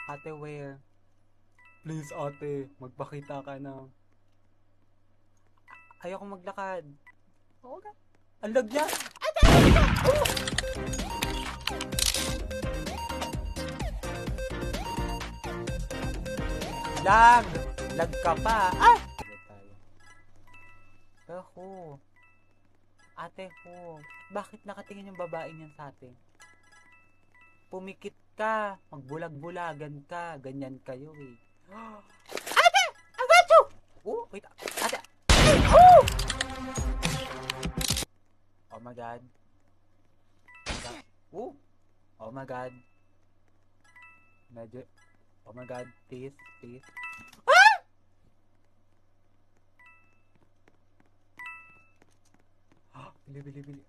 Ate, where? Please, ate. Magpakita ka na. Ayoko maglakad. Oo ka. Ang lag niya. Ate! Oh! Lag! Lag ka pa. Ah! Ako. Ate ko. Bakit nakatingin yung babaeng yan sa atin? Pumikit ka. Magbulag-bulagan ka. Ganyan kayo eh. Ate! I got you! Oh, wait. Ate! Oh! Oh my God. Oh! Oh my God. Medyo... Oh my God. Please, please. Ah! Bili, bili, bili.